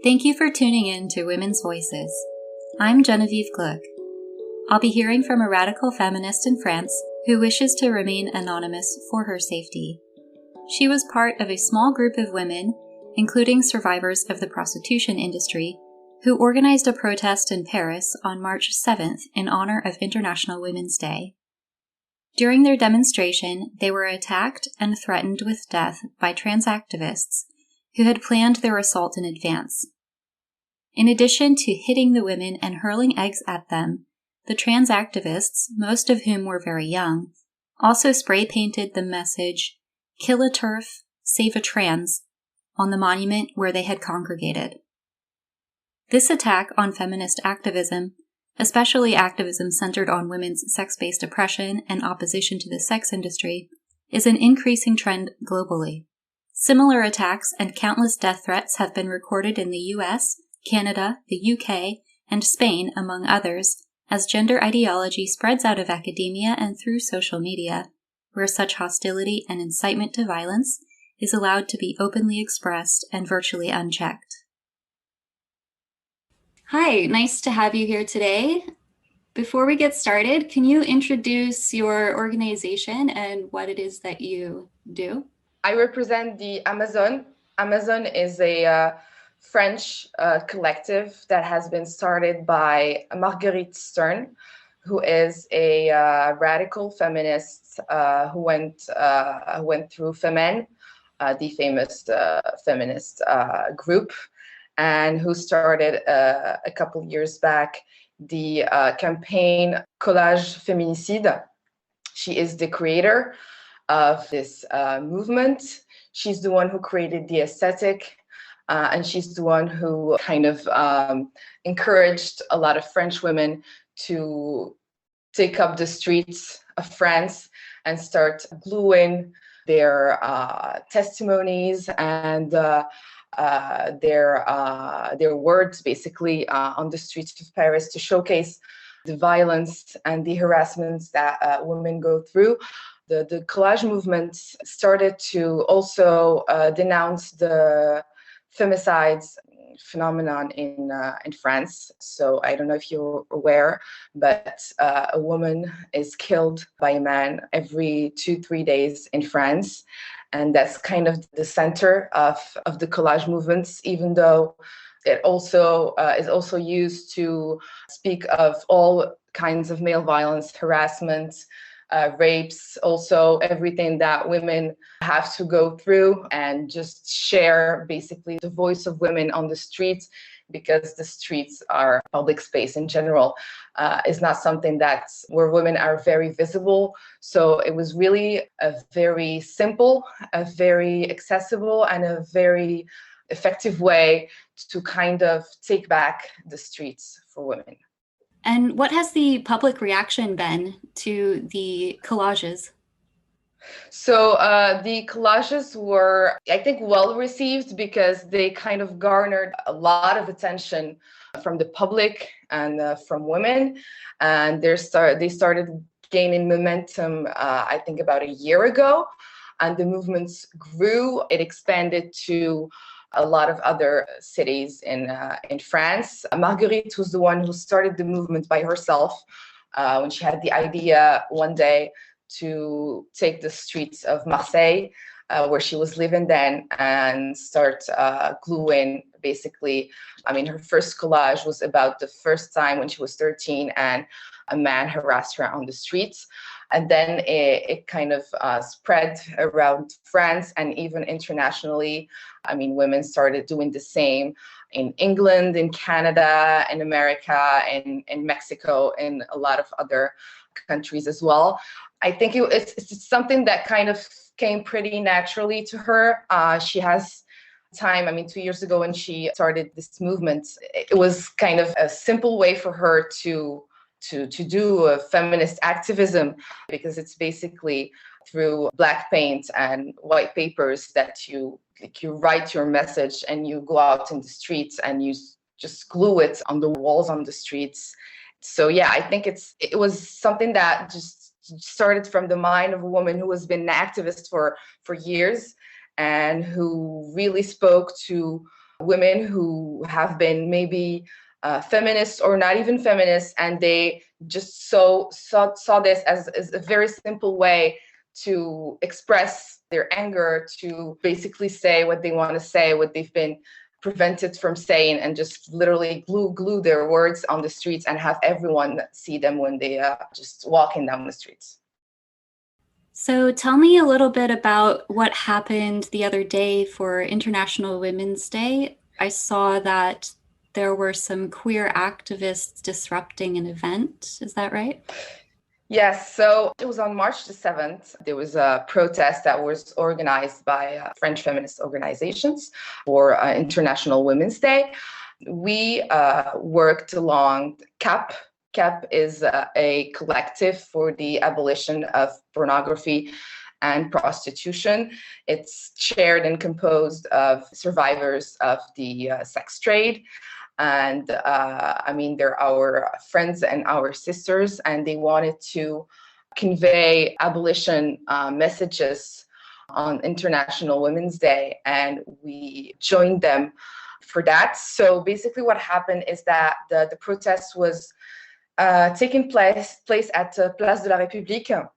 Thank you for tuning in to Women's Voices. I'm Genevieve Gluck. I'll be hearing from a radical feminist in France who wishes to remain anonymous for her safety. She was part of a small group of women, including survivors of the prostitution industry, who organized a protest in Paris on March 7th in honor of International Women's Day. During their demonstration, they were attacked and threatened with death by trans activists who had planned their assault in advance. In addition to hitting the women and hurling eggs at them, the trans activists, most of whom were very young, also spray-painted the message, "Kill a TERF, save a trans," on the monument where they had congregated. This attack on feminist activism, especially activism centered on women's sex-based oppression and opposition to the sex industry, is an increasing trend globally. Similar attacks and countless death threats have been recorded in the US, Canada, the UK, and Spain, among others, as gender ideology spreads out of academia and through social media, where such hostility and incitement to violence is allowed to be openly expressed and virtually unchecked. Hi, nice to have you here today. Before we get started, can you introduce your organization and what it is that you do? I represent the Amazon. Amazon is a French collective that has been started by Marguerite Stern, who is a radical feminist who went through Femen, the famous feminist group, and who started a couple years back the campaign Collage Féminicide. She is the creator of this movement. She's the one who created the aesthetic, and she's the one who kind of encouraged a lot of French women to take up the streets of France and start gluing their testimonies and their words basically on the streets of Paris to showcase the violence and the harassments that women go through. The collage movement started to also denounce the femicides phenomenon in France. So I don't know if you're aware, but a woman is killed by a man every 2-3 days in France. And that's kind of the center of the collage movements, even though it also is also used to speak of all kinds of male violence, harassment, rapes, also everything that women have to go through, and just share basically the voice of women on the streets, because the streets are public space in general, is not something that's where women are very visible. So it was really a very simple, a very accessible, and a very effective way to kind of take back the streets for women. And what has the public reaction been to the collages? So the collages were, I think, well received because they kind of garnered a lot of attention from the public and from women. And they started gaining momentum, I think, about a year ago. And the movements grew. It expanded to a lot of other cities in France. Marguerite was the one who started the movement by herself when she had the idea one day to take the streets of Marseille, where she was living then, and start gluing basically. I mean, her first collage was about the first time when she was 13 and a man harassed her on the streets. And then it kind of spread around France and even internationally. I mean, women started doing the same in England, in Canada, in America, in Mexico, in a lot of other countries as well. I think it's something that kind of came pretty naturally to her. She has time, I mean, 2 years ago when she started this movement, it was kind of a simple way for her to do a feminist activism, because it's basically through black paint and white papers that you write your message and you go out in the streets and you just glue it on the walls on the streets. So yeah, I think it was something that just started from the mind of a woman who has been an activist for years and who really spoke to women who have been maybe feminists or not even feminists, and they just saw this as a very simple way to express their anger, to basically say what they want to say, what they've been prevented from saying, and just literally glue their words on the streets and have everyone see them when they just walking down the streets. So tell me a little bit about what happened the other day for International Women's Day. I saw that there were some queer activists disrupting an event. Is that right? Yes, so it was on March the 7th. There was a protest that was organized by French feminist organizations for International Women's Day. We worked along CAP. CAP is a collective for the abolition of pornography and prostitution. It's chaired and composed of survivors of the sex trade. And I mean, they're our friends and our sisters, and they wanted to convey abolition messages on International Women's Day, and we joined them for that. So basically what happened is that the protest was taking place at Place de la République,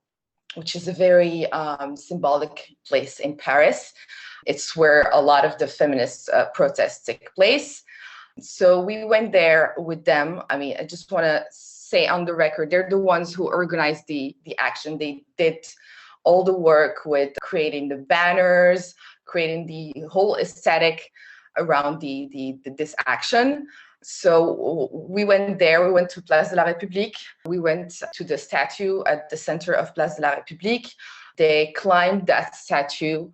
which is a very symbolic place in Paris. It's where a lot of the feminist protests take place. So we went there with them. I mean, I just want to say on the record, they're the ones who organized the action. They did all the work with creating the banners, creating the whole aesthetic around this action. So we went there, we went to Place de la République. We went to the statue at the center of Place de la République. They climbed that statue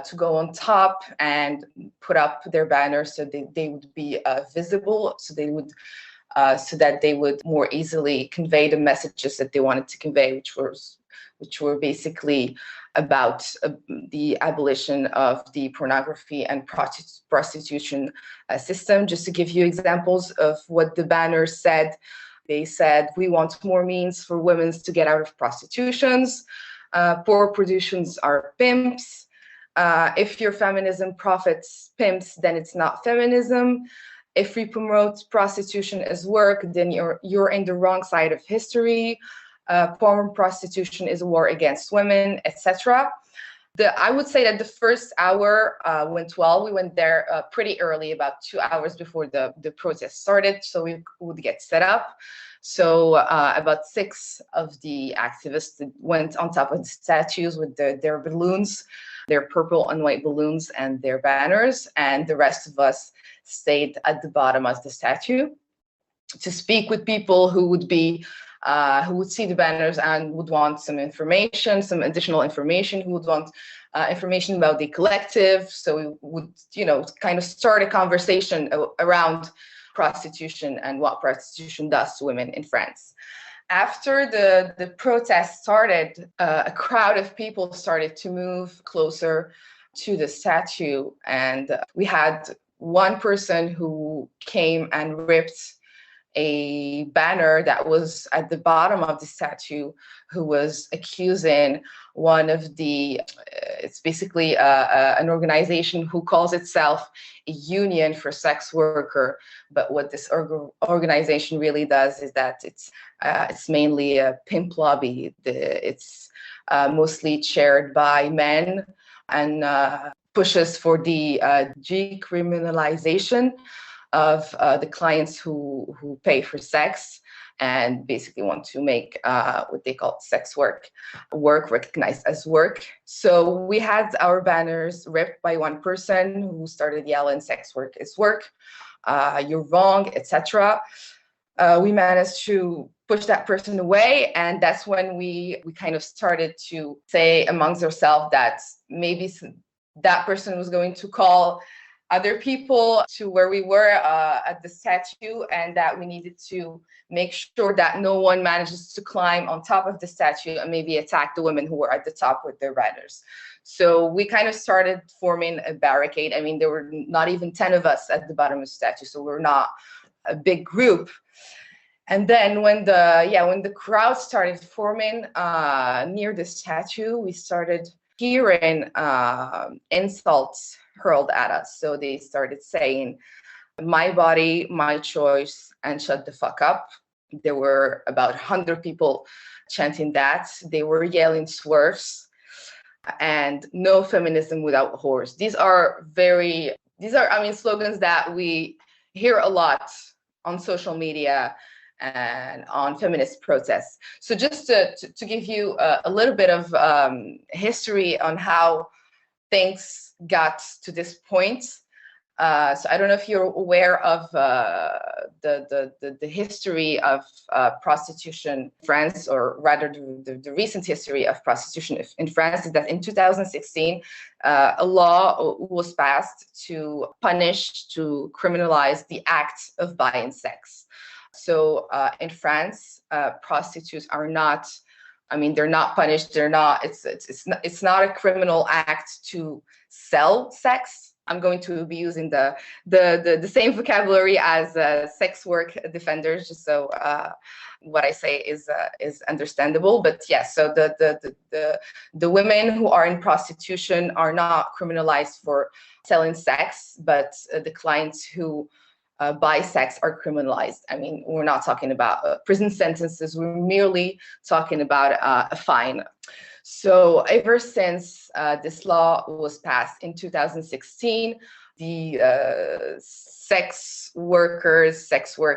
to go on top and put up their banners so they would be visible, so that they would more easily convey the messages that they wanted to convey, which were basically about the abolition of the pornography and prostitution system. Just to give you examples of what the banners said, they said, "We want more means for women to get out of prostitutions. Poor productions are pimps. If your feminism profits pimps, then it's not feminism. If we promote prostitution as work, then you're in the wrong side of history. Porn prostitution is a war against women," etc. I would say that the first hour went well. We went there pretty early, about 2 hours before the protest started, so we would get set up. So about 6 of the activists went on top of the statues with their balloons, their purple and white balloons and their banners, and the rest of us stayed at the bottom of the statue to speak with people who would see the banners and would want some information, some additional information, who would want information about the collective. So we would, kind of start a conversation around prostitution and what prostitution does to women in France. After the protest started, a crowd of people started to move closer to the statue, and we had one person who came and ripped a banner that was at the bottom of the statue, who was accusing one of the, it's basically an organization who calls itself a union for sex worker. But what this organization really does is that it's mainly a pimp lobby. It's mostly chaired by men and pushes for the decriminalization of the clients who pay for sex, and basically want to make what they call sex work recognized as work. So we had our banners ripped by one person who started yelling, "Sex work is work, you're wrong," etc. We managed to push that person away, and that's when we kind of started to say amongst ourselves that maybe that person was going to call other people to where we were at the statue, and that we needed to make sure that no one manages to climb on top of the statue and maybe attack the women who were at the top with their banners. So we kind of started forming a barricade. I mean, there were not even 10 of us at the bottom of the statue, so we're not a big group. And then when the crowd started forming near the statue, we started hearing insults hurled at us. So they started saying, "My body, my choice, and shut the fuck up." There were about 100 people chanting that. They were yelling swerves and "No feminism without whores." These are, I mean, slogans that we hear a lot on social media and on feminist protests. So just to give you a little bit of history on how things got to this point. So I don't know if you're aware of the history of prostitution in France, or rather the recent history of prostitution in France, is that in 2016, a law was passed to criminalize the act of buying sex. So in France, prostitutes are not, I mean, they're not punished. It's not a criminal act to sell sex. I'm going to be using the same vocabulary as sex work defenders, just so what I say is understandable. But yes, so the women who are in prostitution are not criminalized for selling sex, but the clients who buy sex are criminalized. I mean, we're not talking about prison sentences. We're merely talking about a fine. So ever since this law was passed in 2016, the sex work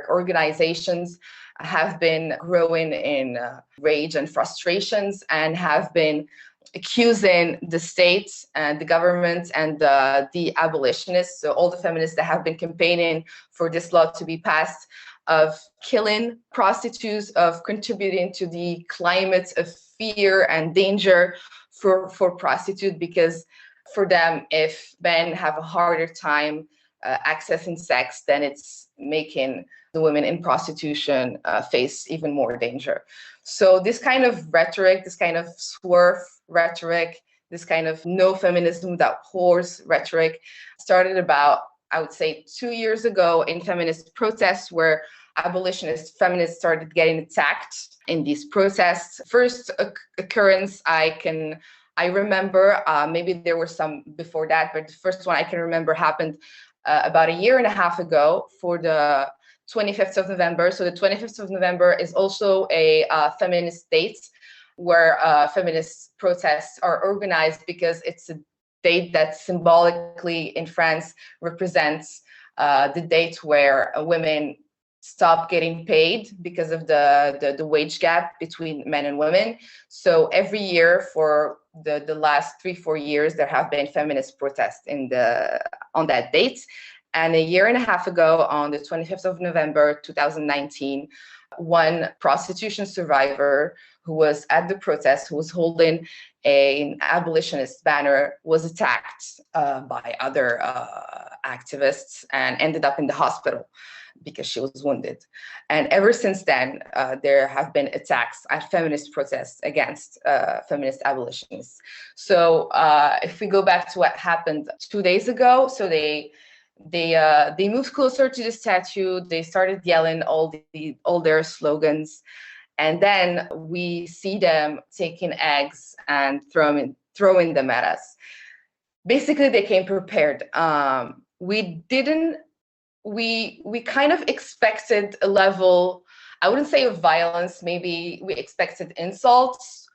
organizations have been growing in rage and frustrations, and have been accusing the state and the government and the abolitionists, so all the feminists that have been campaigning for this law to be passed, of killing prostitutes, of contributing to the climate of fear and danger for prostitutes, because for them, if men have a harder time accessing sex, then it's making the women in prostitution face even more danger. So this kind of rhetoric, this kind of swerve rhetoric, this kind of no feminism without whores rhetoric started about, I would say, 2 years ago in feminist protests, where abolitionist feminists started getting attacked in these protests. First occurrence I remember, maybe there were some before that, but the first one I can remember happened about a year and a half ago, for the 25th of November. So the 25th of November is also a feminist date where feminist protests are organized, because it's a date that symbolically in France represents the date where women stop getting paid because of the wage gap between men and women. So every year for the last 3-4 years, there have been feminist protests on that date. And a year and a half ago, on the 25th of November 2019, one prostitution survivor who was at the protest, who was holding an abolitionist banner, was attacked by other activists and ended up in the hospital because she was wounded. And ever since then, there have been attacks at feminist protests against feminist abolitionists. So if we go back to what happened 2 days ago, so they moved closer to the statue. They started yelling all their slogans, and then we see them taking eggs and throwing them at us. Basically, they came prepared. We kind of expected a level, I wouldn't say of violence, maybe we expected insults.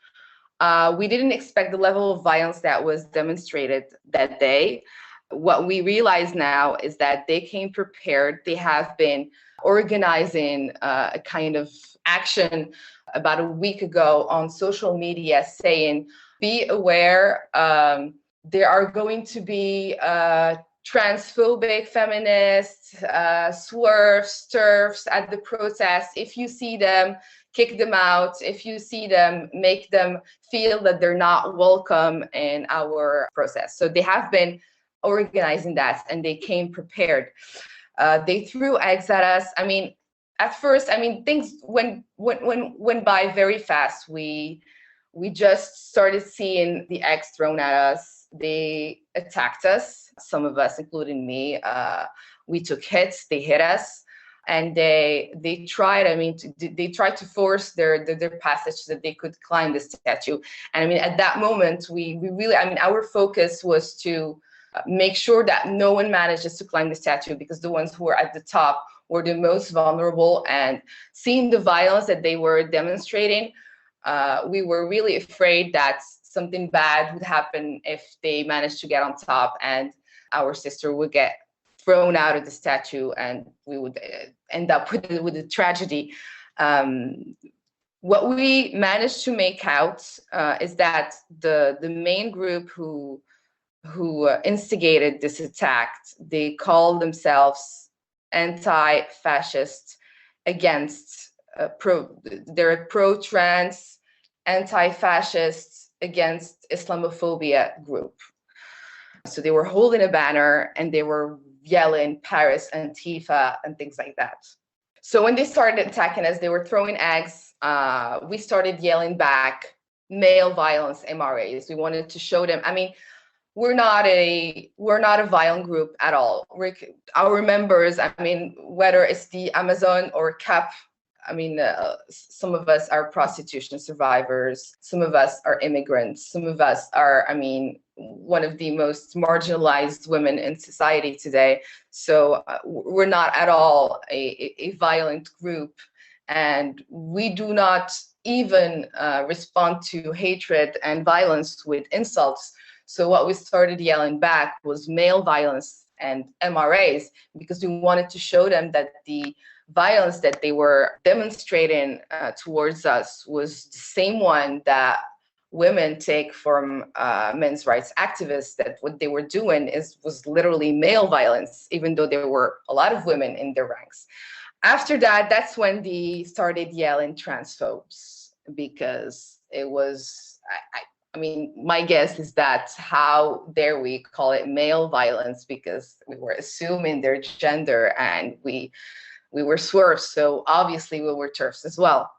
We didn't expect the level of violence that was demonstrated that day. What we realize now is that they came prepared. They have been organizing a kind of action about a week ago on social media, saying, be aware, there are going to be transphobic feminists, swerves, TERFs at the protests. If you see them, kick them out. If you see them, make them feel that they're not welcome in our process. So they have been organizing that, and they came prepared. They threw eggs at us. I mean, at first, I mean, things went by very fast. We just started seeing the eggs thrown at us. They attacked us, some of us, including me. We took hits. They hit us. and they tried, they tried to force their passage so that they could climb the statue. And I mean, at that moment, we really, our focus was to make sure that no one manages to climb the statue, because the ones who were at the top were the most vulnerable. And seeing the violence that they were demonstrating, we were really afraid that something bad would happen if they managed to get on top, and our sister would get thrown out of the statue, and we would end up with a tragedy. What we managed to make out is that the main group who instigated this attack, they called themselves anti-fascist against they're pro-trans, anti-fascist against Islamophobia group. So they were holding a banner and they were yelling Paris, Antifa, and things like that. So when they started attacking us, they were throwing eggs. We started yelling back, male violence MRAs. We wanted to show them, we're not a violent group at all. Our members, whether it's the Amazon or CAP, some of us are prostitution survivors. Some of us are immigrants. Some of us are, one of the most marginalized women in society today. So we're not at all a violent group. And we do not even respond to hatred and violence with insults. So what we started yelling back was male violence and MRAs, because we wanted to show them that the violence that they were demonstrating towards us was the same one that women take from men's rights activists, that what they were doing was literally male violence, even though there were a lot of women in their ranks. After that, that's when they started yelling transphobes, because it was, my guess is that how dare we call it male violence, because we were assuming their gender and we were swerves, so obviously we were TERFs as well.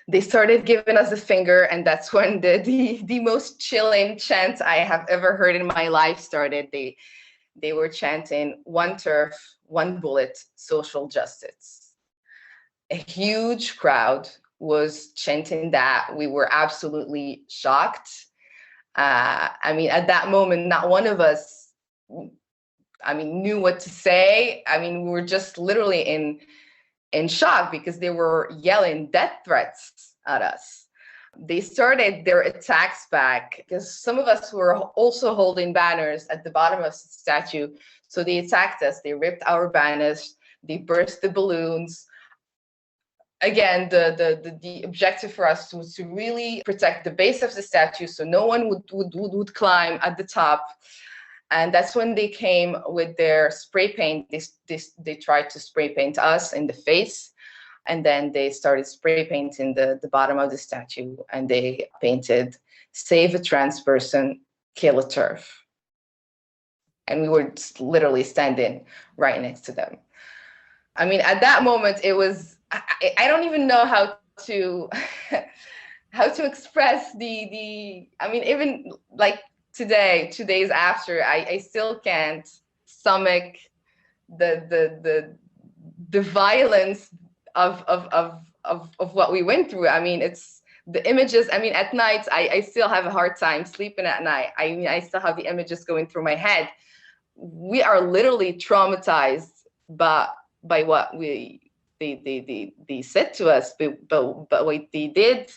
They started giving us a finger, and that's when the most chilling chant I have ever heard in my life started. They were chanting, "One TERF, one bullet, social justice." A huge crowd was chanting that. We were absolutely shocked. At that moment, not one of us knew what to say. We were just literally in shock, because they were yelling death threats at us. They started their attacks back, because some of us were also holding banners at the bottom of the statue. So they attacked us. They ripped our banners. They burst the balloons. Again, the objective for us was to really protect the base of the statue, so no one would climb at the top. And that's when they came with their spray paint. They tried to spray paint us in the face, and then they started spray painting the bottom of the statue, and they painted "Save a trans person, kill a TERF." And we were just literally standing right next to them. At that moment, it was, I don't even know how to express even like today, 2 days after, I still can't stomach the violence of what we went through. It's the images. At night, I still have a hard time sleeping at night. I still have the images going through my head. We are literally traumatized by what they said to us, but what they did.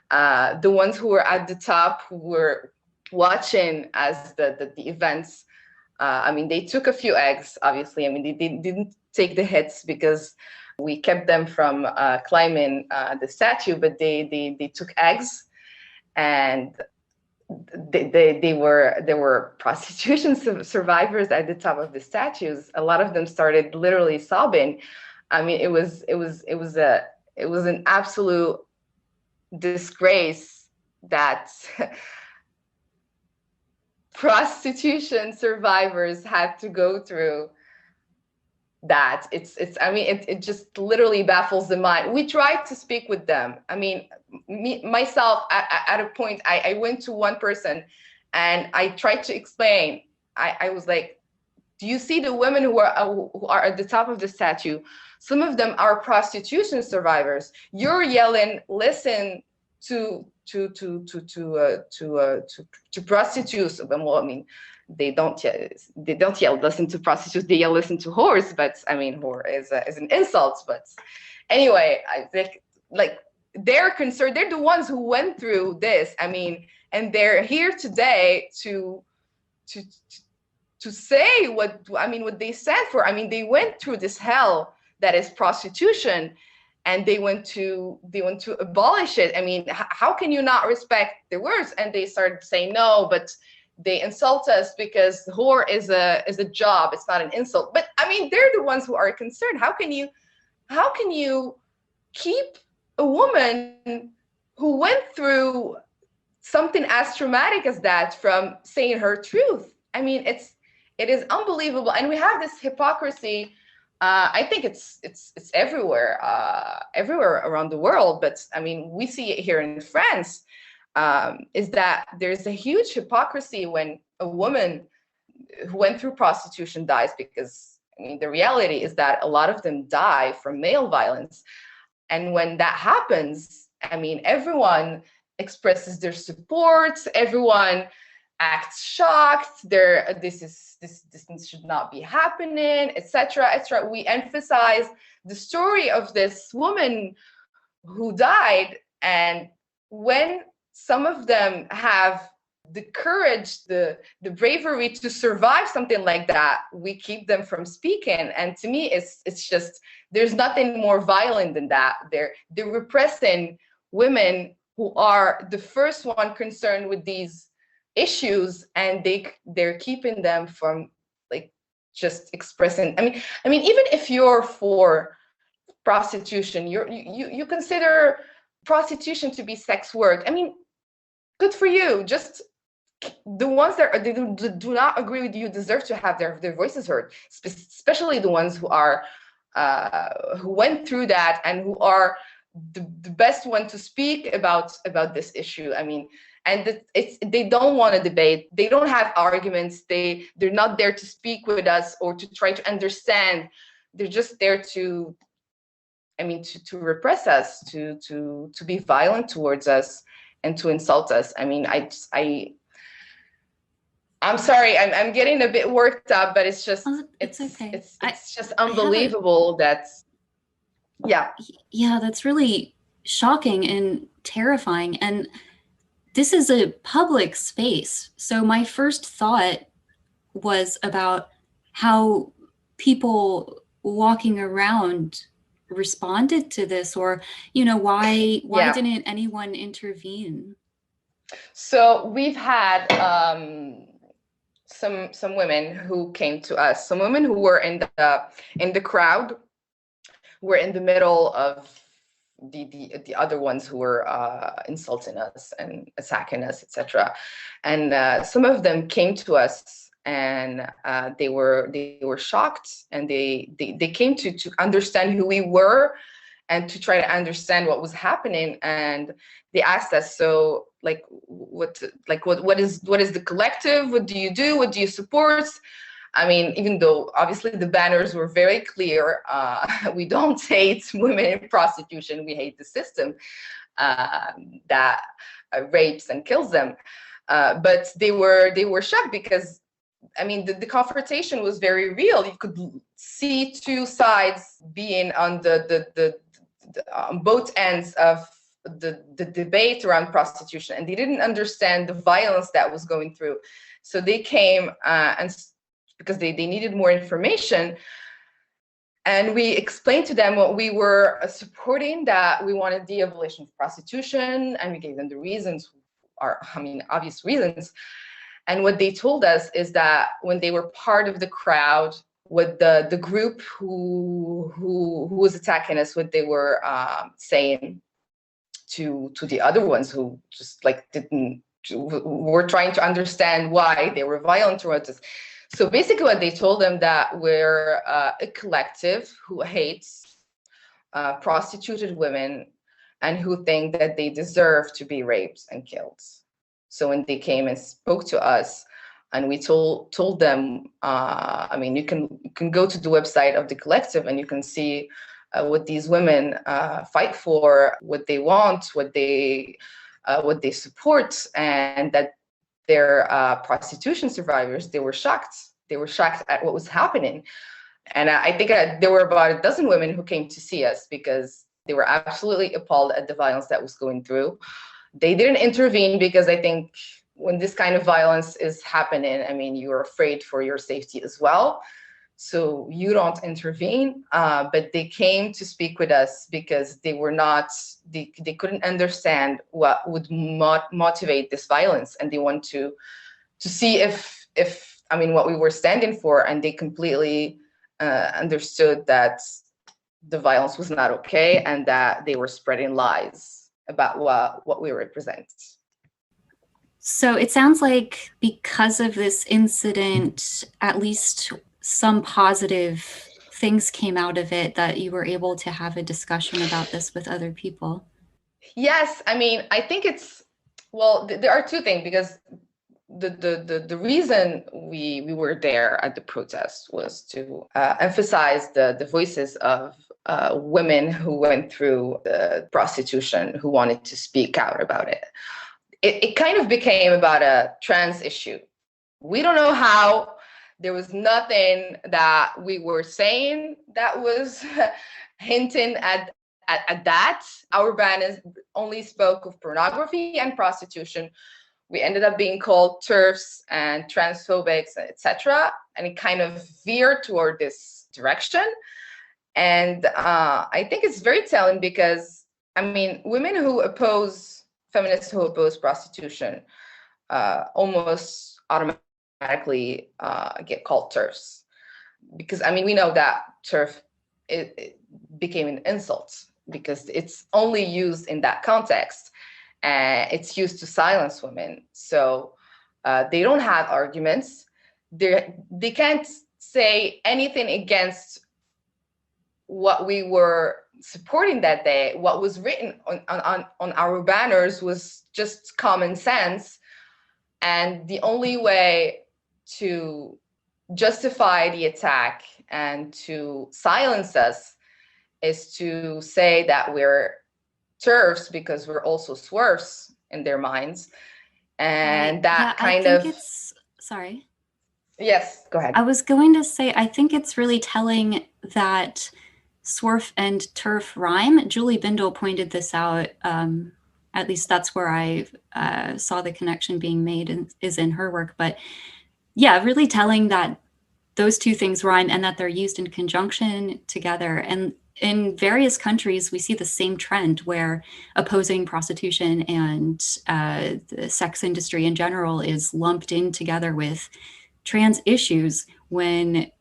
The ones who were at the top, who were watching as the events, they took a few eggs, obviously. They didn't take the hits, because we kept them from climbing the statue, but they took eggs, and there were prostitution survivors at the top of the statues. A lot of them started literally sobbing. It was an absolute disgrace that prostitution survivors had to go through that. It just literally baffles the mind. We tried to speak with them. Myself, at a point, I went to one person and I tried to explain. I was like, do you see the women who are at the top of the statue? Some of them are prostitution survivors. You're yelling, listen to prostitutes. Well, I mean, they don't yell listen to prostitutes. They yell listen to whores. But I mean, whore is an insult. But anyway, I think like they're concerned. They're the ones who went through this. I mean, and they're here today to say what they stand for. I mean, they went through this hell that is prostitution, and they want to abolish it. I mean, how can you not respect their words? And they started saying no, but they insult us because whore is a job. It's not an insult. But I mean, they're the ones who are concerned. How can you keep a woman who went through something as traumatic as that from saying her truth? I mean, it is unbelievable. And we have this hypocrisy. I think it's everywhere around the world. But I mean, we see it here in France. Is that there's a huge hypocrisy when a woman who went through prostitution dies, because I mean, the reality is that a lot of them die from male violence. And when that happens, I mean, everyone expresses their support, everyone acts shocked, this should not be happening, etc., etc. We emphasize the story of this woman who died, and when some of them have the courage, the bravery to survive something like that, we keep them from speaking. And to me, it's just, there's nothing more violent than that. They're repressing women who are the first one concerned with these issues, and they're keeping them from like just expressing. I mean, even if you're for prostitution, you consider prostitution to be sex work. I mean, good for you. Just the ones that they do not agree with you deserve to have their voices heard, especially the ones who went through that and who are the best one to speak about this issue. I mean, and they don't want to debate. They don't have arguments. They're not there to speak with us or to try to understand. They're just there to repress us, to be violent towards us, and to insult us. I mean, I'm sorry, I'm getting a bit worked up, but it's just it's okay. It's just unbelievable Yeah, that's really shocking and terrifying. And this is a public space. So my first thought was about how people walking around responded to this, or why didn't anyone intervene? So we've had some women who came to us, some women who were in the crowd, were in the middle of the other ones who were insulting us and attacking us, etc. And some of them came to us, and they were shocked, and they came to understand who we were and to try to understand what was happening. And they asked us, so what is the collective? What do you do? What do you support? I mean, even though obviously the banners were very clear, we don't hate women in prostitution. We hate the system that rapes and kills them. But they were shocked because, I mean, the confrontation was very real. You could see two sides being on on both ends of the debate around prostitution, and they didn't understand the violence that was going through. So they came and because they needed more information, and we explained to them what we were supporting, that we wanted the abolition of prostitution, and we gave them the reasons, obvious reasons. And what they told us is that when they were part of the crowd with the group who was attacking us, what they were saying to the other ones who just were trying to understand why they were violent towards us. So basically what they told them, that we're a collective who hates prostituted women and who think that they deserve to be raped and killed. So when they came and spoke to us, And we told them, I mean, you can go to the website of the collective and you can see what these women fight for, what they want, what they support, and that they're prostitution survivors. They were shocked. They were shocked at what was happening. And I think there were about a dozen women who came to see us because they were absolutely appalled at the violence that was going through. They didn't intervene because I think when this kind of violence is happening, I mean, you're afraid for your safety as well. So you don't intervene, but they came to speak with us because they couldn't understand what would motivate this violence. And they want to see if I mean, what we were standing for, and they completely understood that the violence was not okay and that they were spreading lies about what we represent. So it sounds like because of this incident, at least some positive things came out of it, that you were able to have a discussion about this with other people. Yes, I mean, I think there are two things, because the reason we were there at the protest was to emphasize the voices of women who went through the prostitution, who wanted to speak out about it. It kind of became about a trans issue. We don't know how. There was nothing that we were saying that was hinting at that. Our ban only spoke of pornography and prostitution. We ended up being called TERFs and transphobics, etc. And it kind of veered toward this direction. And I think it's very telling because, I mean, feminists who oppose prostitution almost automatically get called TERFs. Because, I mean, we know that TERF it became an insult because it's only used in that context. And it's used to silence women. So they don't have arguments. They can't say anything against what we were supporting that day. What was written on our banners was just common sense. And the only way to justify the attack and to silence us is to say that we're TERFs because we're also swerves in their minds. And that kind of... Sorry. Yes, go ahead. I was going to say, I think it's really telling that swerf and TERF rhyme. Julie Bindel pointed this out. At least that's where I saw the connection being made is in her work. But yeah, really telling that those two things rhyme and that they're used in conjunction together. And in various countries, we see the same trend where opposing prostitution and the sex industry in general is lumped in together with trans issues when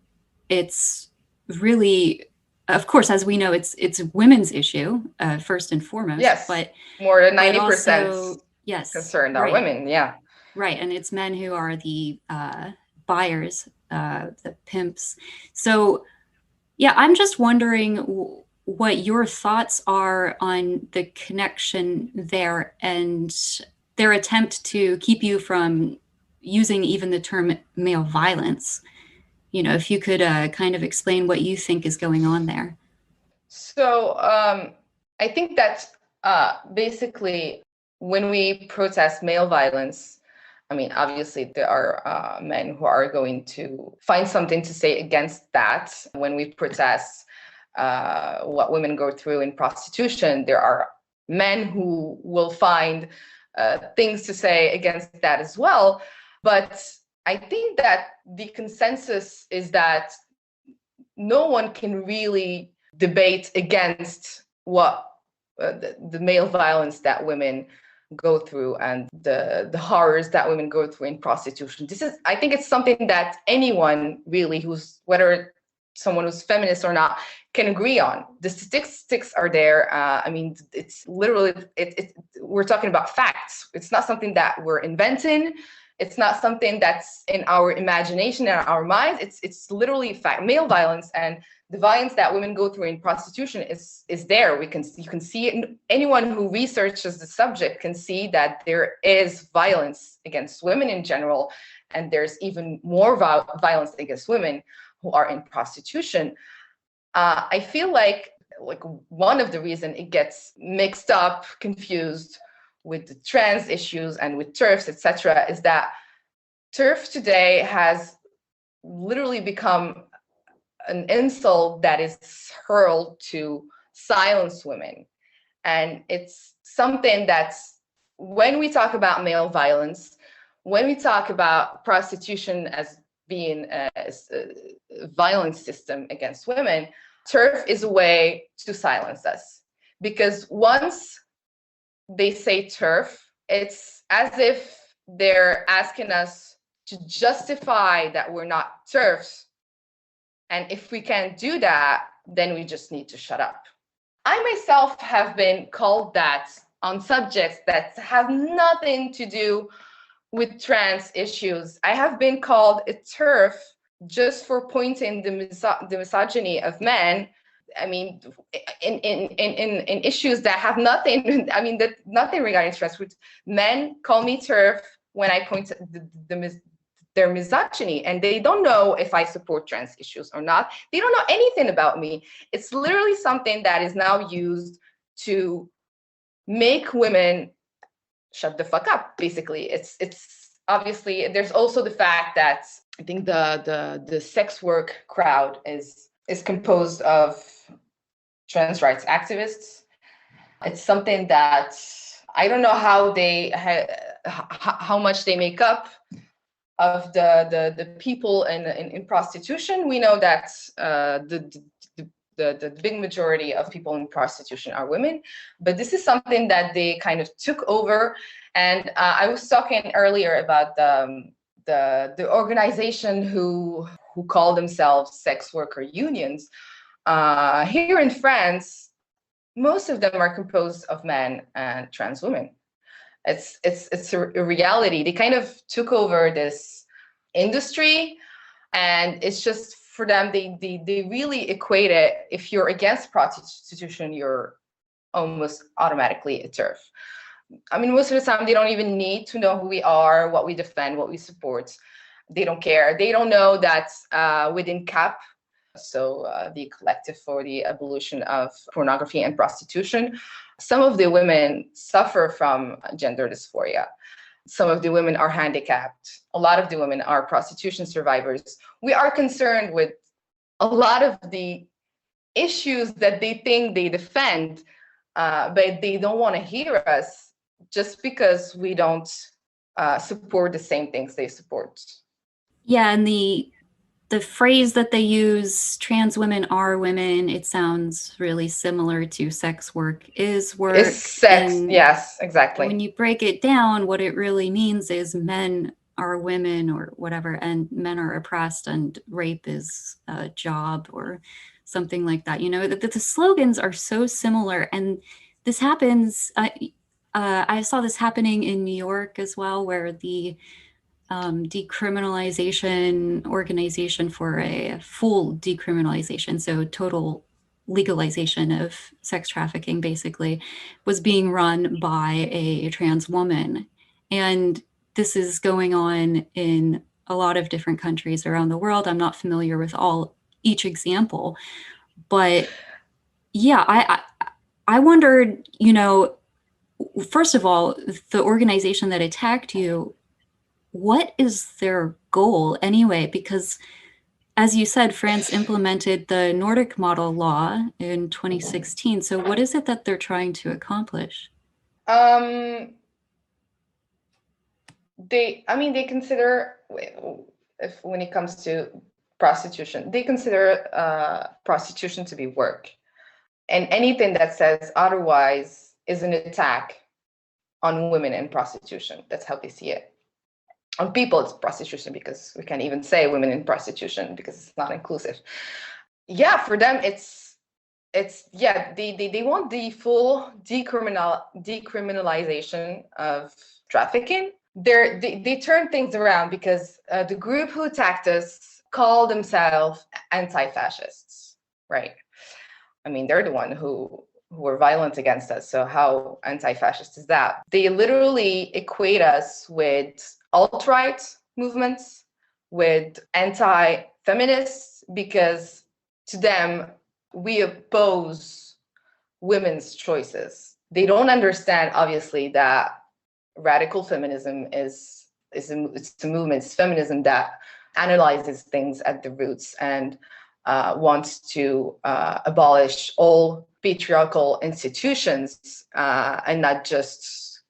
it's really, of course, as we know, it's a women's issue first and foremost. Yes, but more than 90% also, yes, concerned are women. Yeah, right, and it's men who are the buyers, the pimps. So, yeah, I'm just wondering what your thoughts are on the connection there and their attempt to keep you from using even the term male violence. You know, if you could kind of explain what you think is going on there. So I think that basically when we protest male violence, I mean, obviously there are men who are going to find something to say against that. When we protest what women go through in prostitution, there are men who will find things to say against that as well. But I think that the consensus is that no one can really debate against what the male violence that women go through and the horrors that women go through in prostitution. I think it's something that anyone really whether someone who's feminist or not, can agree on. The statistics are there. I mean, it's literally, we're talking about facts. It's not something that we're inventing. It's not something that's in our imagination and our minds. It's literally fact. Male violence and the violence that women go through in prostitution is there. You can see it. Anyone who researches the subject can see that there is violence against women in general, and there's even more violence against women who are in prostitution. I feel like one of the reasons it gets mixed up, confused with the trans issues and with TERFs, etc., is that TERF today has literally become an insult that is hurled to silence women. And it's something that's, when we talk about male violence, when we talk about prostitution as being a violence system against women, TERF is a way to silence us. Because once they say TERF, it's as if they're asking us to justify that we're not TERFs. And if we can't do that, then we just need to shut up. I myself have been called that on subjects that have nothing to do with trans issues. I have been called a TERF just for pointing the misogyny of men. I mean, in issues that have nothing, I mean, that nothing regarding trans. Men call me TERF when I point their misogyny, and they don't know if I support trans issues or not. They don't know anything about me. It's literally something that is now used to make women shut the fuck up, basically. It's obviously, there's also the fact that I think the sex work crowd is composed of trans rights activists. It's something that I don't know how much they make up of the people in prostitution. We know that the big majority of people in prostitution are women, but this is something that they kind of took over. And I was talking earlier about the organization who call themselves sex worker unions. Here in France, most of them are composed of men and trans women. It's a reality. They kind of took over this industry, and it's just, for them, they really equate it. If you're against prostitution, you're almost automatically a TERF. I mean, most of the time, they don't even need to know who we are, what we defend, what we support. They don't care. They don't know that within CAP, so the Collective for the Abolition of Pornography and Prostitution, some of the women suffer from gender dysphoria. Some of the women are handicapped. A lot of the women are prostitution survivors. We are concerned with a lot of the issues that they think they defend, but they don't want to hear us just because we don't support the same things they support. Yeah, and the phrase that they use, trans women are women, it sounds really similar to sex work is work. It's sex, yes, exactly. When you break it down, what it really means is men are women or whatever, and men are oppressed, and rape is a job or something like that. You know, the slogans are so similar, and this happens, I saw this happening in New York as well, where the decriminalization organization for a full decriminalization, so total legalization of sex trafficking, basically, was being run by a trans woman. And this is going on in a lot of different countries around the world. I'm not familiar with each example, but yeah, I wondered, you know, first of all, the organization that attacked you, what is their goal anyway? Because, as you said, France implemented the Nordic model law in 2016. So what is it that they're trying to accomplish? They consider, when it comes to prostitution, they consider prostitution to be work. And anything that says otherwise is an attack on women in prostitution. That's how they see it. On people, it's prostitution, because we can't even say women in prostitution because it's not inclusive. Yeah, for them, it's they want the full decriminalization of trafficking. They turn things around because the group who attacked us call themselves anti-fascists, right? I mean, they're the one who were violent against us. So how anti-fascist is that? They literally equate us with alt-right, movements, with anti-feminists, because to them, we oppose women's choices. They don't understand, obviously, that radical feminism it's a movement, it's feminism that analyzes things at the roots and wants to abolish all patriarchal institutions and not just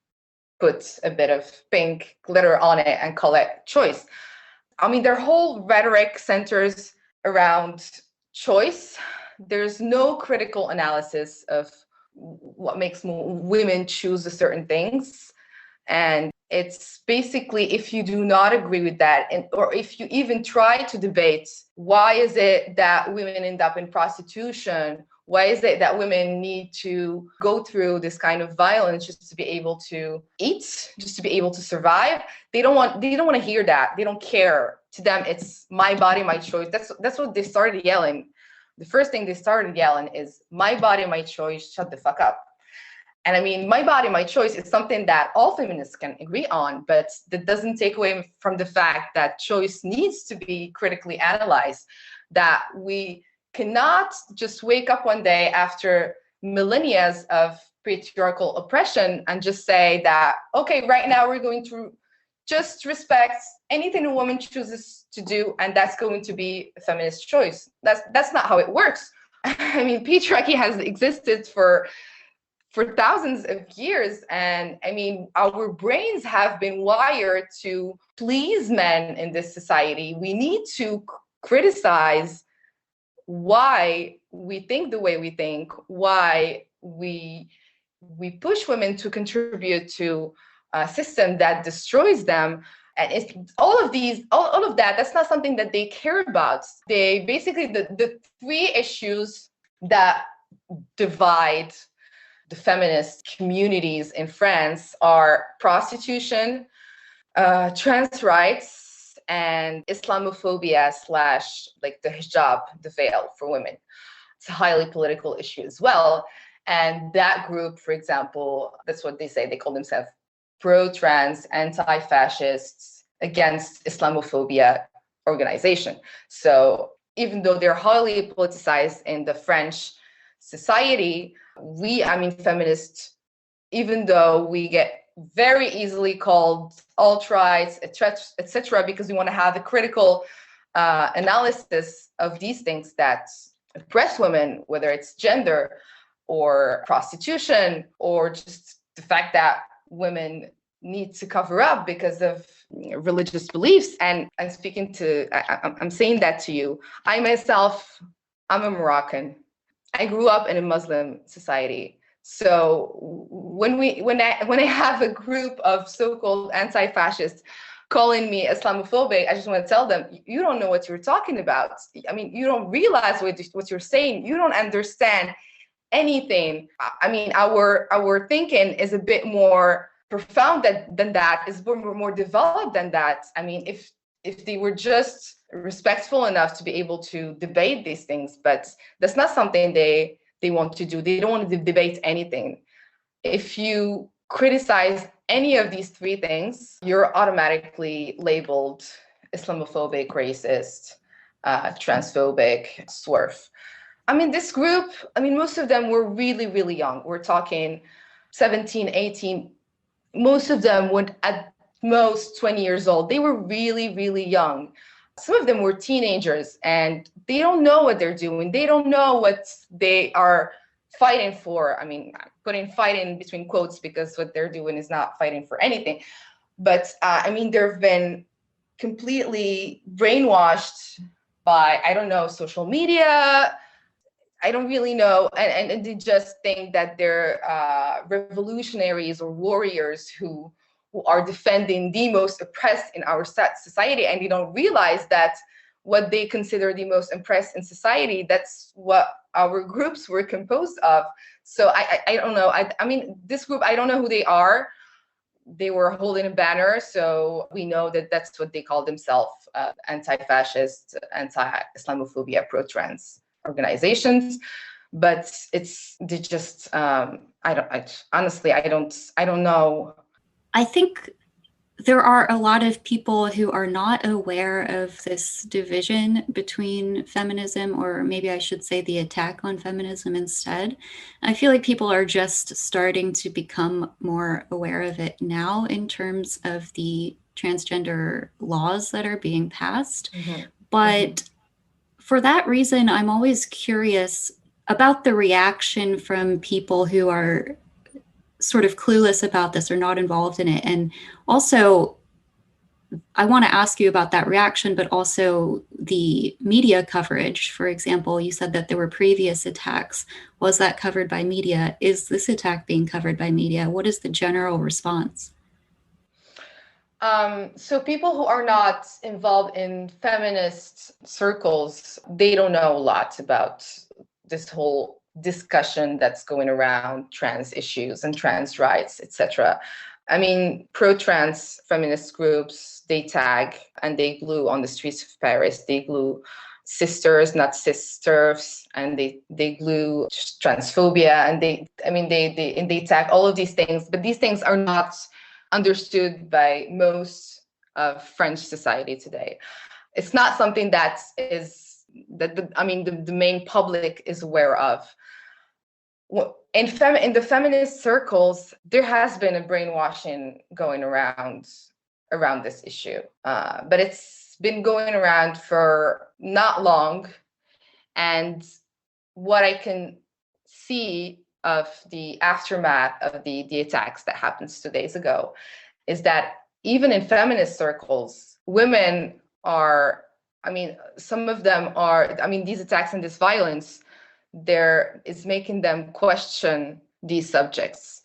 put a bit of pink glitter on it and call it choice. I mean, their whole rhetoric centers around choice. There's no critical analysis of what makes women choose certain things. And it's basically, if you do not agree with that, or if you even try to debate, why is it that women end up in prostitution? Why is it that women need to go through this kind of violence just to be able to eat, just to be able to survive? They don't want to hear that. They don't care. To them, it's my body, my choice. That's what they started yelling. The first thing they started yelling is, my body, my choice, shut the fuck up. And I mean, my body, my choice is something that all feminists can agree on, but that doesn't take away from the fact that choice needs to be critically analyzed, that we cannot just wake up one day after millennia of patriarchal oppression and just say that, okay, right now we're going to just respect anything a woman chooses to do, and that's going to be a feminist choice. That's not how it works. I mean, patriarchy has existed for thousands of years. And I mean, our brains have been wired to please men in this society. We need to criticize why we think the way we think, why we push women to contribute to a system that destroys them. And it's all of that, that's not something that they care about. They basically, the three issues that divide the feminist communities in France are prostitution, trans rights, and Islamophobia / like the hijab, the veil for women. It's a highly political issue as well. And that group, for example, that's what they say. They call themselves pro-trans, anti-fascists, against Islamophobia organization. So even though they're highly politicized in the French society, feminists, even though we get very easily called alt-right, etc., because we want to have a critical analysis of these things that oppress women, whether it's gender or prostitution, or just the fact that women need to cover up because of religious beliefs. And I'm saying that to you. I myself, I'm a Moroccan. I grew up in a Muslim society. So when I have a group of so-called anti-fascists calling me Islamophobic, I just want to tell them, you don't know what you're talking about. I mean, you don't realize what you're saying. You don't understand anything. I mean, our thinking is a bit more profound than that, is more developed than that. I mean, if they were just respectful enough to be able to debate these things, but that's not something they want to do. They don't want to debate anything. If you criticize any of these three things, you're automatically labeled Islamophobic, racist, transphobic, swerve. I mean, this group, most of them were really, really young. We're talking 17, 18. Most of them were at most 20 years old. They were really, really young. Some of them were teenagers, and they don't know what they're doing. They don't know what they are fighting for. I mean, putting fighting between quotes, because what they're doing is not fighting for anything. But they've been completely brainwashed by, I don't know, social media. I don't really know. And they just think that they're revolutionaries or warriors who are defending the most oppressed in our society. And they don't realize that what they consider the most oppressed in society, that's what our groups were composed of. So I don't know. This group, I don't know who they are. They were holding a banner. So we know that that's what they call themselves, anti-fascist, anti-Islamophobia, pro-trans organizations. But they just, honestly, I don't know. I think there are a lot of people who are not aware of this division between feminism, or maybe I should say the attack on feminism instead. I feel like people are just starting to become more aware of it now in terms of the transgender laws that are being passed. Mm-hmm. But for that reason, I'm always curious about the reaction from people who are sort of clueless about this or not involved in it. And also, I want to ask you about that reaction, but also the media coverage. For example, you said that there were previous attacks. Was that covered by media? Is this attack being covered by media? What is the general response? So people who are not involved in feminist circles, they don't know a lot about this whole discussion that's going around trans issues and trans rights, etc. I mean, pro-trans feminist groups, they tag and they glue on the streets of Paris. They glue sisters, not cis TERFs, and they glue transphobia, and they tag all of these things. But these things are not understood by most of French society today. It's not something that the main public is aware of. In the feminist circles, there has been a brainwashing going around this issue, but it's been going around for not long. And what I can see of the aftermath of the attacks that happened 2 days ago is that even in feminist circles, women are, some of them are, these attacks and this violence, is making them question these subjects,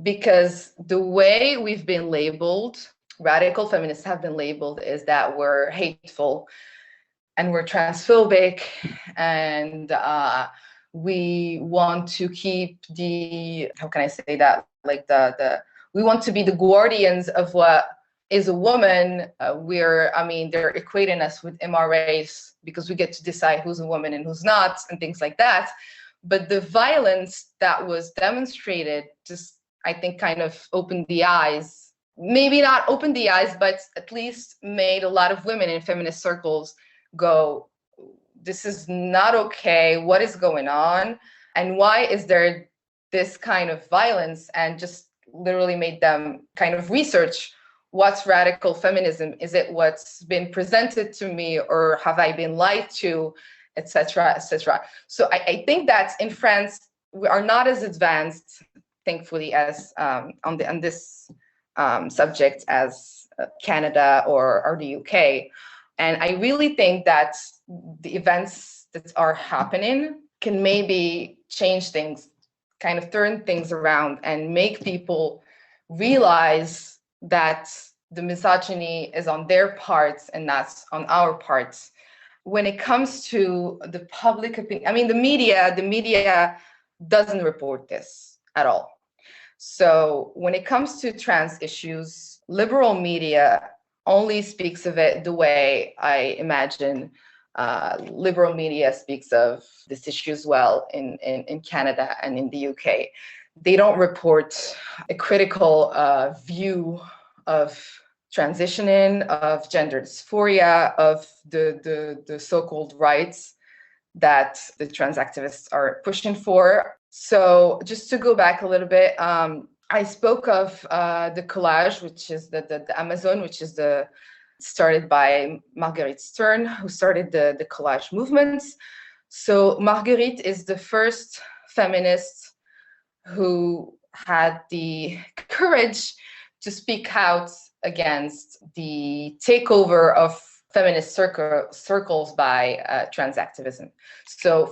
because the way we've been labeled, radical feminists have been labeled, is that we're hateful and we're transphobic, and we want to keep how can I say that? Like we want to be the guardians of what is a woman. They're equating us with MRAs because we get to decide who's a woman and who's not, and things like that. But the violence that was demonstrated just, I think, kind of opened the eyes. Maybe not opened the eyes, but at least made a lot of women in feminist circles go, this is not okay. What is going on? And why is there this kind of violence? And just literally made them kind of research what's radical feminism. Is it what's been presented to me, or have I been lied to, etc., etc. So I think that in France, we are not as advanced, thankfully, as on this subject as Canada or the UK. And I really think that the events that are happening can maybe change things, kind of turn things around, and make people realize that the misogyny is on their parts and not on our parts. When it comes to the public opinion, the media doesn't report this at all. So when it comes to trans issues, liberal media only speaks of it the way I imagine liberal media speaks of this issue as well in Canada and in the UK. They don't report a critical view of transitioning, of gender dysphoria, of the so-called rights that the trans activists are pushing for. So just to go back a little bit, I spoke of the collage, which is the Amazon, which is started by Marguerite Stern, who started the collage movement. So Marguerite is the first feminist who had the courage to speak out against the takeover of feminist circles by trans activism. So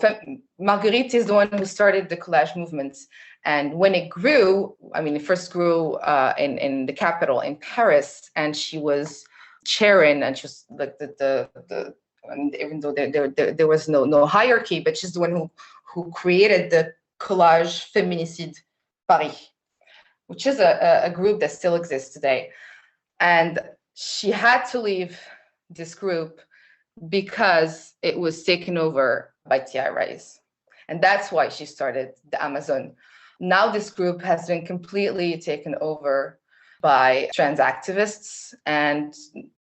Marguerite is the one who started the collage movement. And when it grew, it first grew in the capital, in Paris, and she was chairing, and she was like even though there was no hierarchy, but she's the one who created the collage Féminicide Paris, which is a group that still exists today. And she had to leave this group because it was taken over by TIRAs. And that's why she started the Amazon. Now this group has been completely taken over by trans activists, and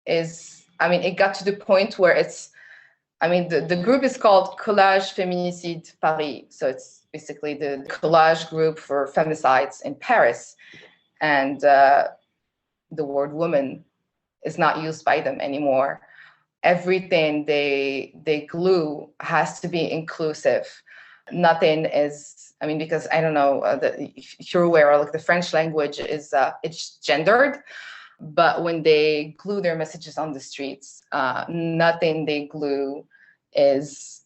it got to the point where the group is called Collage Féminicide Paris. So it's basically the collage group for femicides in Paris. And the word woman is not used by them anymore. Everything they glue has to be inclusive. Nothing is, because I don't know if you're aware, like the French language is, it's gendered. But when they glue their messages on the streets, nothing they glue is,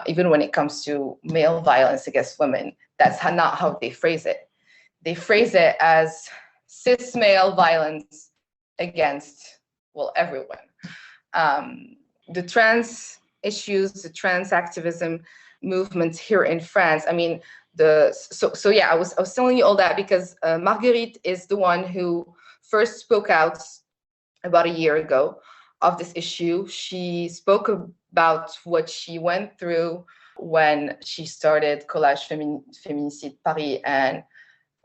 even when it comes to male violence against women, that's not how they phrase it. They phrase it as cis male violence against, everyone. The trans issues, the trans activism movements here in France, I was telling you all that because Marguerite is the one who first spoke out about a year ago of this issue. She spoke about what she went through when she started Collage Féminicide Paris, and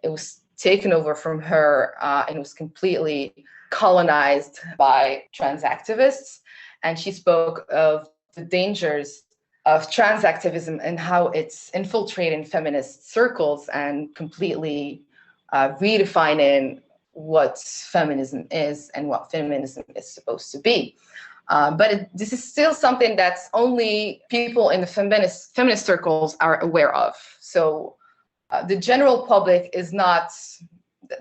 it was taken over from her, and it was completely colonized by trans activists. And she spoke of the dangers of trans activism and how it's infiltrating feminist circles and completely redefining what feminism is and what feminism is supposed to be. But this is still something that's only people in the feminist circles are aware of. So the general public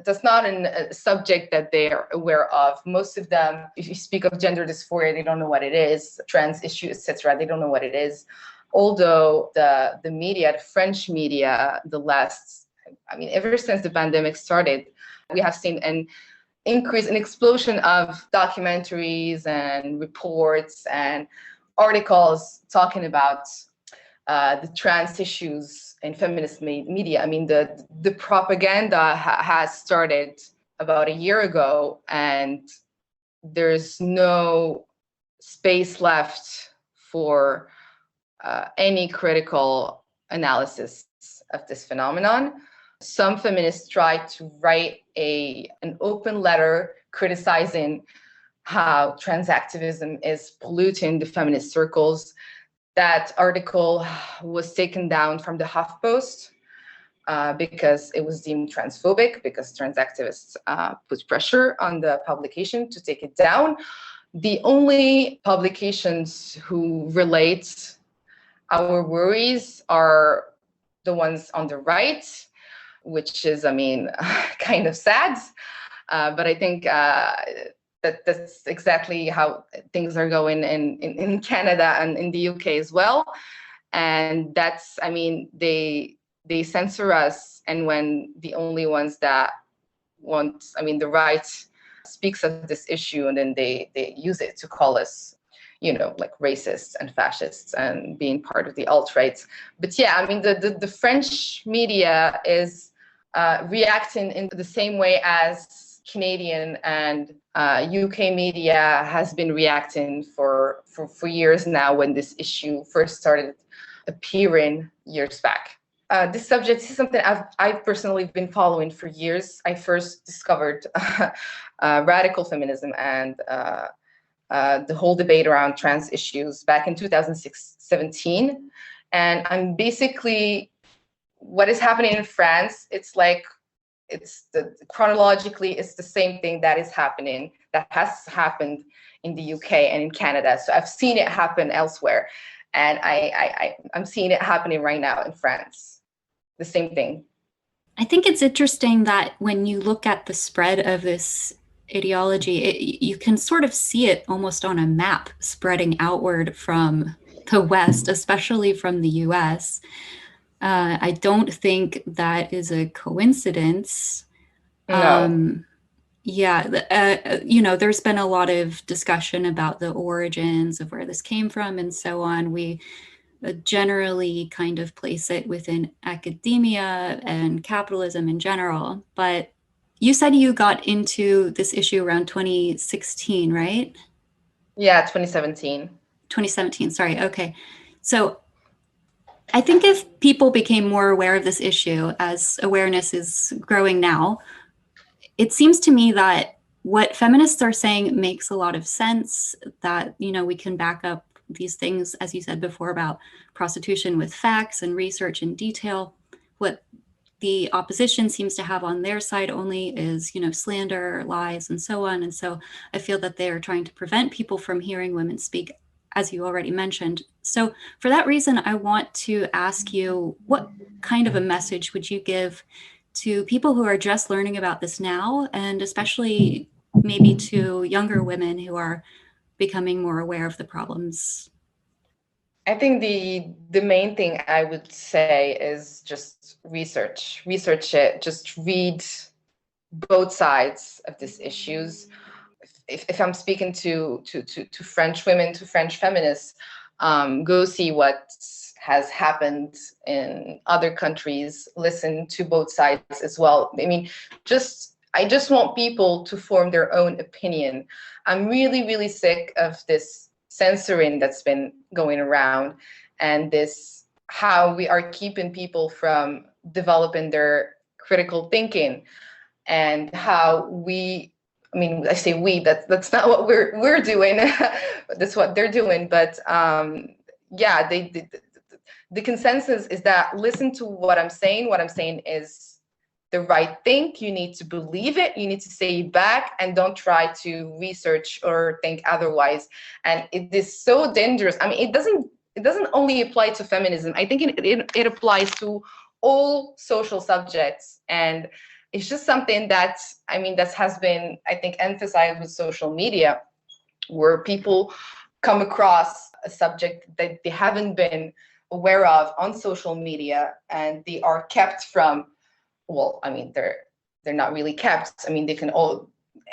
that's not a subject that they're aware of. Most of them, if you speak of gender dysphoria, they don't know what it is. Trans issue, etc., they don't know what it is. Although the media, the French media, ever since the pandemic started, we have seen an explosion of documentaries and reports and articles talking about the trans issues in feminist media. The propaganda has started about a year ago, and there's no space left for any critical analysis of this phenomenon. Some feminists try to write an open letter criticizing how trans activism is polluting the feminist circles. That article was taken down from the HuffPost because it was deemed transphobic, because trans activists put pressure on the publication to take it down. The only publications who relate our worries are the ones on the right, which is, kind of sad. But I think that's exactly how things are going in Canada and in the UK as well. And that's, they censor us. And when the only ones that want, the right speaks of this issue, and then they use it to call us, like racists and fascists and being part of the alt-right. But yeah, the French media is reacting in the same way as Canadian and UK media has been reacting for years now, when this issue first started appearing years back. This subject is something I've personally been following for years. I first discovered radical feminism and the whole debate around trans issues back in 2017. And I'm basically, what is happening in France, chronologically, it's the same thing that has happened in the UK and in Canada. So I've seen it happen elsewhere. And I'm seeing it happening right now in France. The same thing. I think it's interesting that when you look at the spread of this ideology, you can sort of see it almost on a map spreading outward from the West, especially from the US. I don't think that is a coincidence. No. There's been a lot of discussion about the origins of where this came from and so on. We generally kind of place it within academia and capitalism in general. But you said you got into this issue around 2016, right? Yeah, 2017. 2017, sorry. Okay. So I think if people became more aware of this issue, as awareness is growing now, it seems to me that what feminists are saying makes a lot of sense, that, you know, we can back up these things, as you said before, about prostitution with facts and research in detail. What the opposition seems to have on their side only is, you know, slander, lies, and so on. And so I feel that they are trying to prevent people from hearing women speak, as you already mentioned. So for that reason, I want to ask you, what kind of a message would you give to people who are just learning about this now, and especially maybe to younger women who are becoming more aware of the problems? I think the main thing I would say is just research it, just read both sides of these issues. If I'm speaking to French women, to French feminists, go see what has happened in other countries, listen to both sides as well. I mean, I just want people to form their own opinion. I'm really, really sick of this censoring that's been going around, and this how we are keeping people from developing their critical thinking, and how I mean, I say we, that's not what we're doing. That's what they're doing. But yeah, the consensus is that listen to what I'm saying. What I'm saying is the right thing. You need to believe it. You need to say it back, and don't try to research or think otherwise. And it is so dangerous. I mean, it doesn't only apply to feminism. I think it applies to all social subjects. And it's just something that, I mean, that has been, I think, emphasized with social media, where people come across a subject that they haven't been aware of on social media, and they are kept from, well, I mean, they're not really kept. I mean,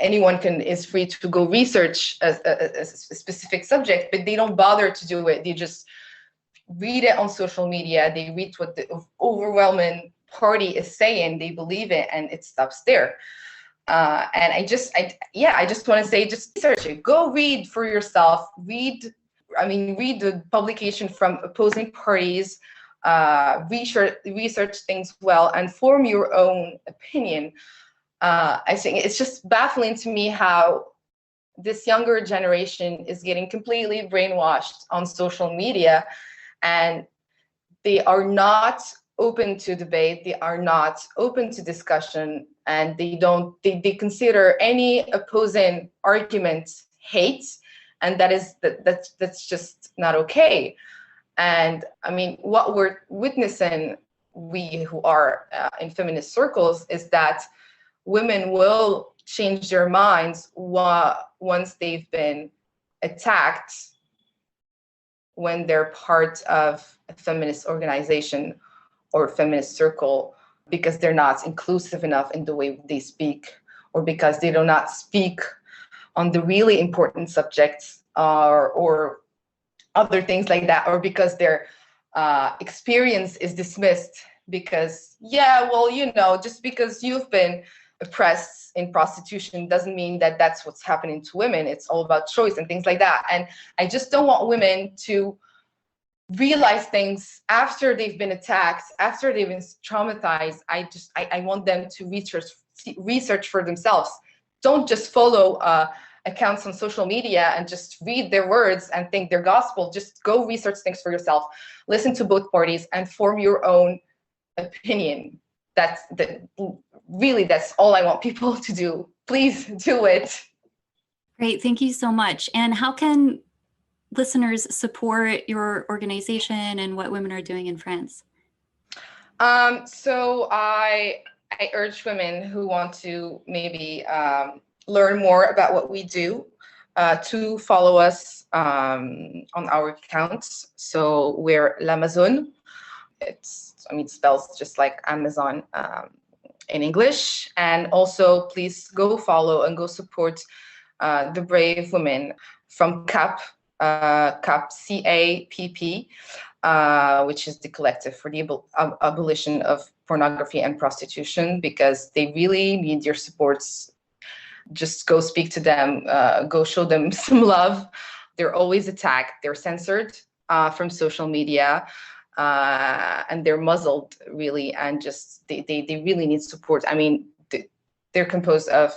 anyone is free to go research a specific subject, but they don't bother to do it. They just read it on social media. They read what the overwhelming party is saying, they believe it, and it stops there. And I just want to say, just research it. Go read for yourself. Read the publication from opposing parties. Research things well, and form your own opinion. I think it's just baffling to me how this younger generation is getting completely brainwashed on social media, and they are not open to debate. They are not open to discussion, and they consider any opposing argument hate, and that's just not okay. And I mean, what we're witnessing, we who are in feminist circles, is that women will change their minds once they've been attacked, when they're part of a feminist organization or feminist circle, because they're not inclusive enough in the way they speak, or because they do not speak on the really important subjects, or other things like that, or because their experience is dismissed, because, yeah, well, you know, just because you've been oppressed in prostitution doesn't mean that that's what's happening to women. It's all about choice and things like that. And I just don't want women to realize things after they've been attacked, after they've been traumatized. I want them to research for themselves. Don't just follow accounts on social media and just read their words and think they're gospel. Just go research things for yourself. Listen to both parties and form your own opinion. That's all I want people to do. Please do it. Great, thank you so much. And how can listeners support your organization and what women are doing in France? So I urge women who want to maybe learn more about what we do to follow us on our accounts. So we're L'Amazon. Spells just like Amazon in English. And also, please go follow and go support the brave women from CAP, CAPP, which is the collective for the abolition of pornography and prostitution, because they really need your supports. Just go speak to them, go show them some love. They're always attacked. They're censored from social media, and they're muzzled, really, and just they really need support. I mean, they're composed of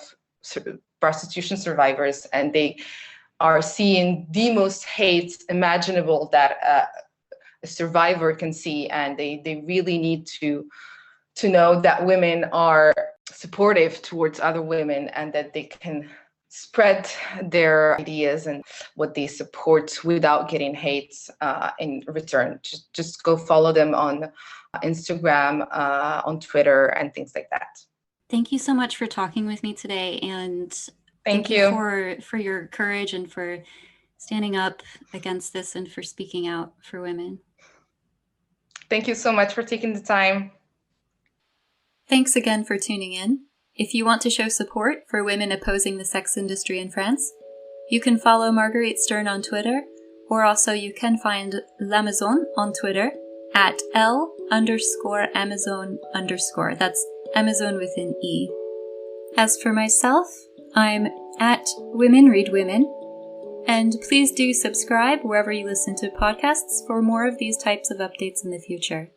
prostitution survivors, and they are seeing the most hate imaginable that a survivor can see, and they really need to know that women are supportive towards other women, and that they can spread their ideas and what they support without getting hate in return. Just go follow them on Instagram, on Twitter, and things like that. Thank you so much for talking with me today, and thank you for your courage and for standing up against this and for speaking out for women. Thank you so much for taking the time. Thanks again for tuning in. If you want to show support for women opposing the sex industry in France, you can follow Marguerite Stern on Twitter, or also you can find L'Amazon on Twitter at L_Amazon_. That's Amazon with an E. As for myself, I'm at Women Read Women, and please do subscribe wherever you listen to podcasts for more of these types of updates in the future.